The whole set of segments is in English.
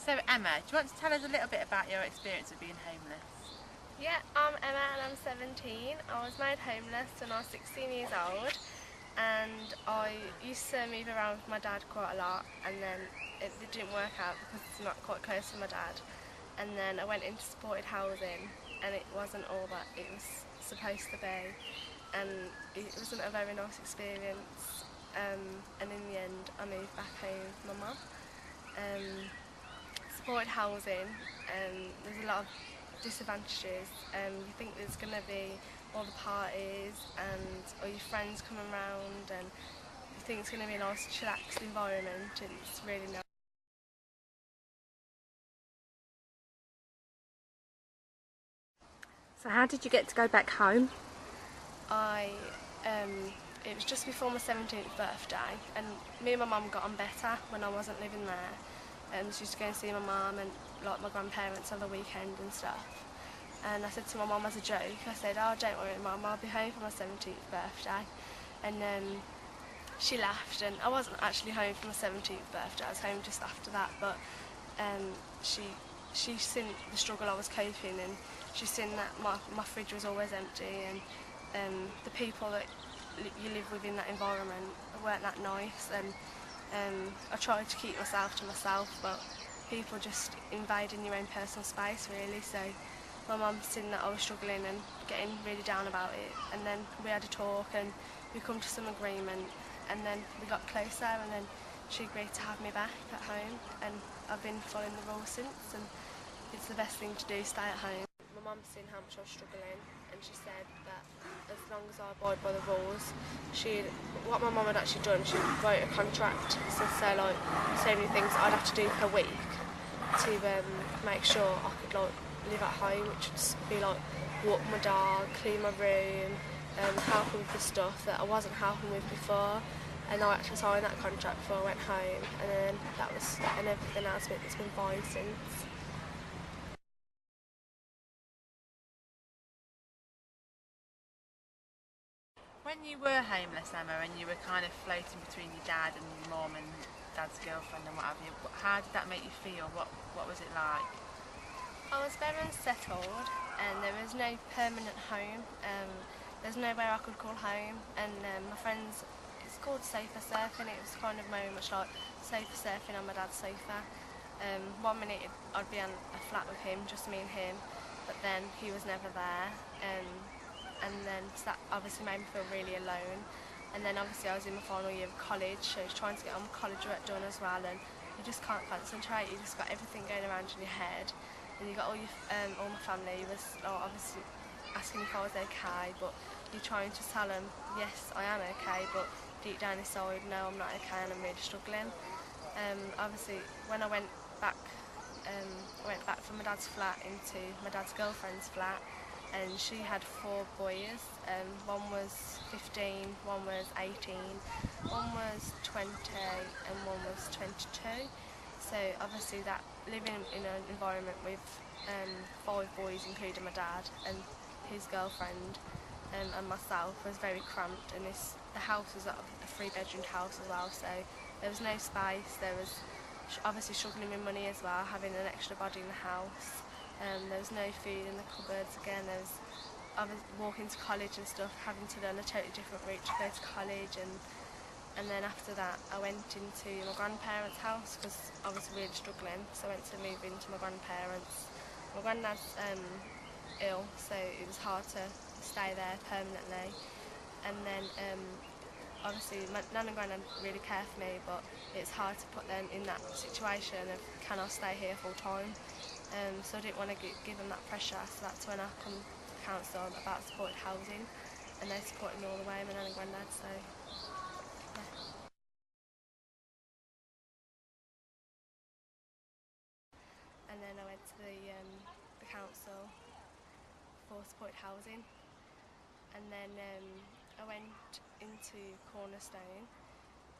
So Emma, do you want to tell us a little bit about your experience of being homeless? Yeah, I'm Emma and I'm 17. I was made homeless when I was 16 years old, and I used to move around with my dad quite a lot, and then it didn't work out because it's not quite close to my dad. And then I went into supported housing, and it wasn't all that it was supposed to be, and it wasn't a very nice experience. And in the end, I moved back home with my mum. Supported housing, there's a lot of disadvantages. You think there's going to be all the parties and all your friends coming around, and you think it's going to be a nice chillaxed environment, and it's really not. So how did you get to go back home? It was just before my 17th birthday, and me and my mum got on better when I wasn't living there. She used to go and see my mum and like my grandparents on the weekend and stuff. And I said to my mum as a joke, I said, "Oh, don't worry, Mum, I'll be home for my 17th birthday." And she laughed, and I wasn't actually home for my 17th birthday. I was home just after that, but she's seen the struggle I was coping, and she's seen that my fridge was always empty, and the people that you live with in that environment weren't that nice, and I tried to keep myself to myself, but people just invading your own personal space really. So my mum seen that I was struggling and getting really down about it, and then we had a talk and we come to some agreement, and then we got closer, and then she agreed to have me back at home, and I've been following the rules since, and it's the best thing to do, stay at home. My mum's seen how much I was struggling, and she said that as long as I abide by the rules, what my mum had actually done, she wrote a contract to say like so many things I'd have to do per week to make sure I could like live at home, which would be like walk my dog, clean my room, helping with the stuff that I wasn't helping with before. And I actually signed that contract before I went home, and then and everything else, it's been fine since. When you were homeless, Emma, and you were kind of floating between your dad and your mum and dad's girlfriend and what have you, how did that make you feel? What was it like? I was very unsettled, and there was no permanent home. There's nowhere I could call home, and my friends, it's called sofa surfing. It was kind of very much like sofa surfing on my dad's sofa. 1 minute I'd be on a flat with him, just me and him, but then he was never there, and then so that obviously made me feel really alone. And then obviously I was in my final year of college, so I was trying to get all my college work done as well, and you just can't concentrate. You just got everything going around in your head, and you got all my family was obviously asking if I was okay, but you're trying to tell them yes I am okay, but deep down inside no, I'm not okay and I'm really struggling. Obviously when I went back from my dad's flat into my dad's girlfriend's flat, and she had 4 boys. One was 15, one was 18, one was 20, and one was 22. So obviously that living in an environment with 5 boys, including my dad and his girlfriend, and myself, was very cramped. And the house was a 3-bedroom house as well, so there was no space. There was obviously struggling with money as well, having an extra body in the house. There was no food in the cupboards. Again, I was walking to college and stuff, having to learn a totally different route to go to college, and then after that I went into my grandparents' house because I was really struggling, so I went to move into my grandparents. My granddad's ill, so it was hard to stay there permanently, and then obviously my nan and granddad really care for me, but it's hard to put them in that situation of can I stay here full time. So I didn't want to give them that pressure, so that's when I come to council about supported housing, and they supported me all the way, my nan and granddad, so yeah. And then I went to the council for supported housing, and then I went into Cornerstone,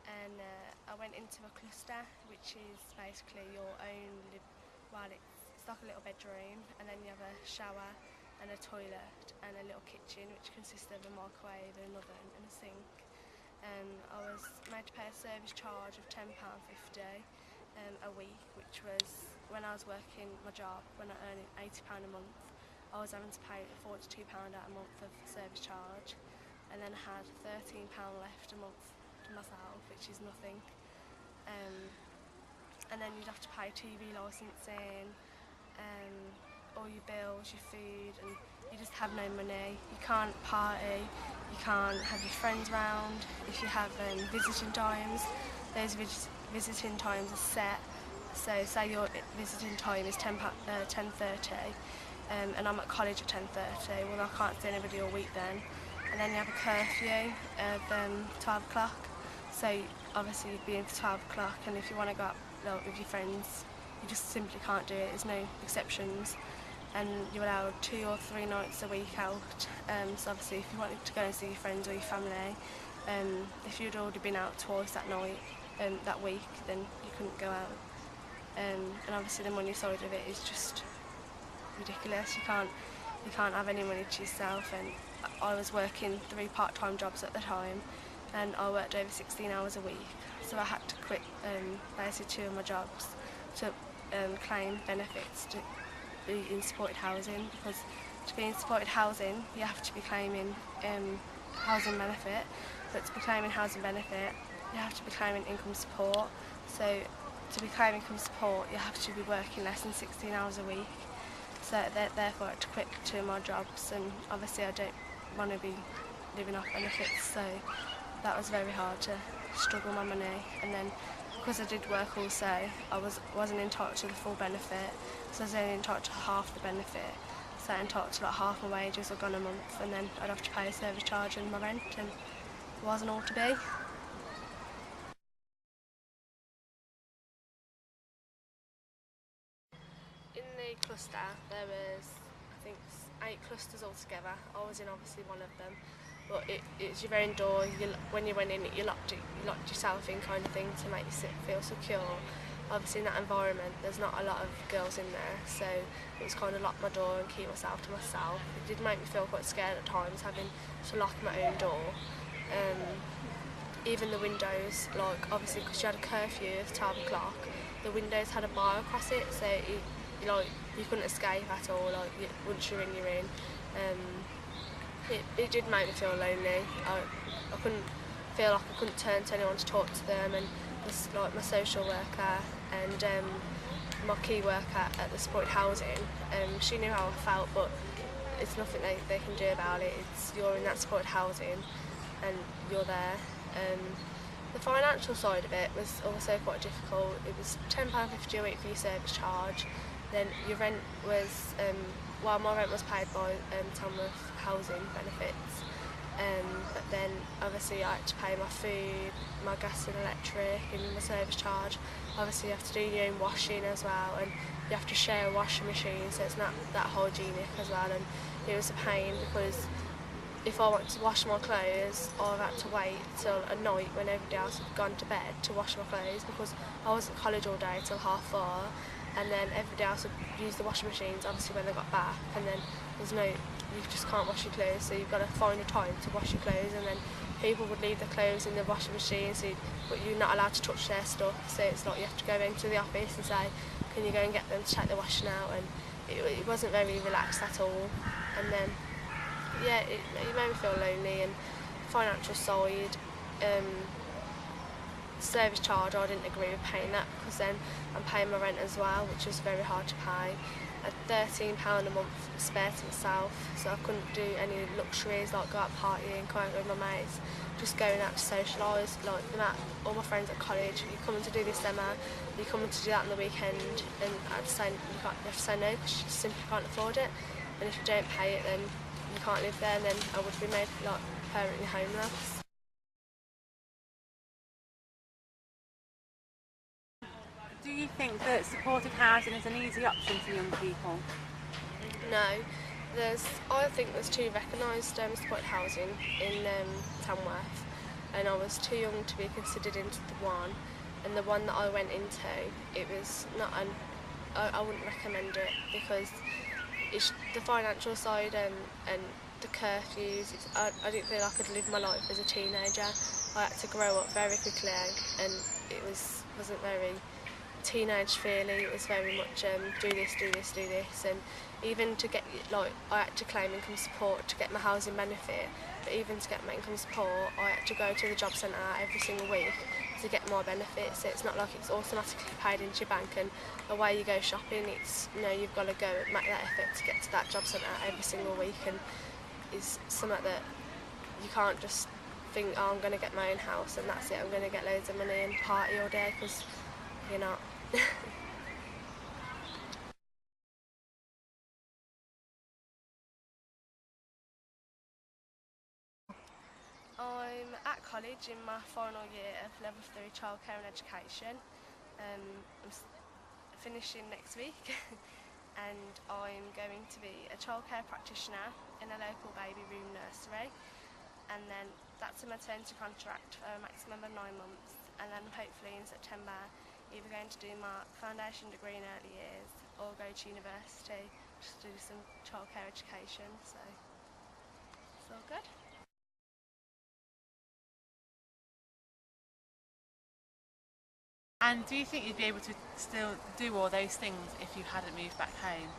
and I went into a cluster, which is basically your own it's like a little bedroom, and then you have a shower and a toilet and a little kitchen, which consists of a microwave and an oven and a sink. I was made to pay a service charge of £10.50 a week, which was when I was working my job, when I earned £80 a month, I was having to pay £42 out a month of service charge, and then I had £13 left a month to myself, which is nothing. And then you'd have to pay TV licensing, all your bills, your food, and you just have no money. You can't party, you can't have your friends round. If you have visiting times, those visiting times are set. So say your visiting time is 10:30, and I'm at college at 10:30, well I can't see anybody all week then. And then you have a curfew of 12 o'clock. So obviously you'd be in for 12 o'clock, and if you want to go out with your friends, you just simply can't do it. There's no exceptions, and you're allowed 2 or 3 nights a week out. So obviously if you wanted to go and see your friends or your family, if you'd already been out twice that night, that week, then you couldn't go out. And obviously the money side of it is just ridiculous. You can't have any money to yourself. And I was working 3 part-time jobs at the time, and I worked over 16 hours a week, so I had to quit basically 2 of my jobs to claim benefits to be in supported housing, because to be in supported housing you have to be claiming housing benefit, but to be claiming housing benefit you have to be claiming income support. So to be claiming income support you have to be working less than 16 hours a week. So therefore I had to quit 2 of my jobs, and obviously I don't want to be living off benefits, so that was very hard to struggle my money. And then because I did work also, I wasn't entitled to the full benefit, so I was only entitled to half the benefit. So I entitled to like half my wages were gone a month, and then I'd have to pay a service charge and my rent, and it wasn't all to be. In the cluster there was, I think, 8 clusters altogether. I was in obviously one of them, but it's your own door. When you went in it, you locked yourself in, kind of thing, to make you feel secure. Obviously in that environment there's not a lot of girls in there, so it was kind of lock my door and keep myself to myself. It did make me feel quite scared at times, having to lock my own door. Even the windows, like obviously because you had a curfew of 12 o'clock, the windows had a bar across it, so you couldn't escape at all. Like once you're in. It did make me feel lonely. I couldn't feel like I couldn't turn to anyone to talk to them, and like my social worker and my key worker at the supported housing, she knew how I felt, but it's nothing they can do about it. You're in that supported housing and you're there. The financial side of it was also quite difficult. It was £10.50 a week for your service charge. Then your rent was, my rent was paid by Tamworth Housing Benefits, but then obviously I had to pay my food, my gas and electric, and my service charge. Obviously you have to do your own washing as well, and you have to share a washing machine, so it's not that hygienic as well. And it was a pain, because if I wanted to wash my clothes, I had to wait till a night when everybody else had gone to bed to wash my clothes, because I was at college all day till 4:30, and then everybody else would use the washing machines obviously when they got back, and then you just can't wash your clothes, so you've got to find a time to wash your clothes. And then people would leave their clothes in the washing machine, but you're not allowed to touch their stuff, so it's like you have to go into the office and say, can you go and get them to take the washing out? And it wasn't very relaxed at all. And then yeah, it made me feel lonely. And financial side, service charge, I didn't agree with paying that, because then I'm paying my rent as well, which was very hard to pay. I had £13 a month spare to myself, so I couldn't do any luxuries like go out partying, going out with my mates, just going out to socialise. Like all my friends at college, you're coming to do this summer, you're coming to do that on the weekend, and I'd say you have to say no, because you simply can't afford it. And if you don't pay it, then you can't live there, and then I would be made like permanently homeless. Do you think that supported housing is an easy option for young people? No. I think there's 2 recognised supported housing in Tamworth, and I was too young to be considered into the one. And the one that I went into, it was not I wouldn't recommend it, because it's the financial side and the curfews. I didn't feel I could live my life as a teenager. I had to grow up very quickly, and it wasn't very teenage feeling. It was very much do this, do this, do this, and even to get, like, I had to claim income support to get my housing benefit, but even to get my income support I had to go to the job centre every single week to get my benefits. So it's not like it's automatically paid into your bank and away you go shopping. It's, you know, you've got to go make that effort to get to that job centre every single week, and it's something that you can't just think, oh, I'm going to get my own house and that's it, I'm going to get loads of money and party all day, because you're not. I'm at college in my final year of level 3 childcare and education. Finishing next week and I'm going to be a childcare practitioner in a local baby room nursery, and then that's a maternity contract for a maximum of 9 months, and then hopefully in September either going to do my foundation degree in early years or go to university just to do some childcare education, so it's all good. And do you think you'd be able to still do all those things if you hadn't moved back home?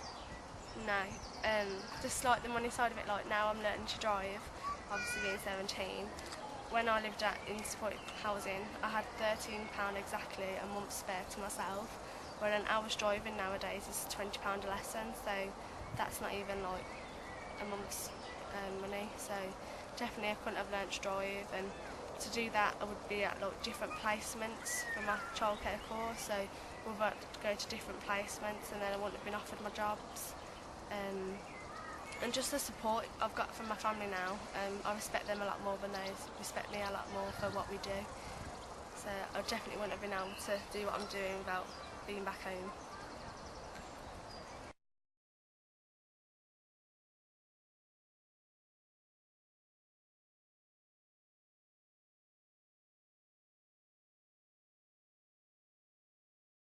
No, just like the money side of it, like now I'm learning to drive, obviously being 17. When I lived in supported housing, I had £13 exactly a month spare to myself, where an hour's driving nowadays is £20 a lesson, so that's not even like a month's money. So definitely I couldn't have learnt to drive, and to do that I would be at like different placements for my childcare course, so we would go to different placements and then I wouldn't have been offered my jobs. And just the support I've got from my family now, I respect them a lot more than they respect me a lot more for what we do. So I definitely wouldn't have been able to do what I'm doing without being back home.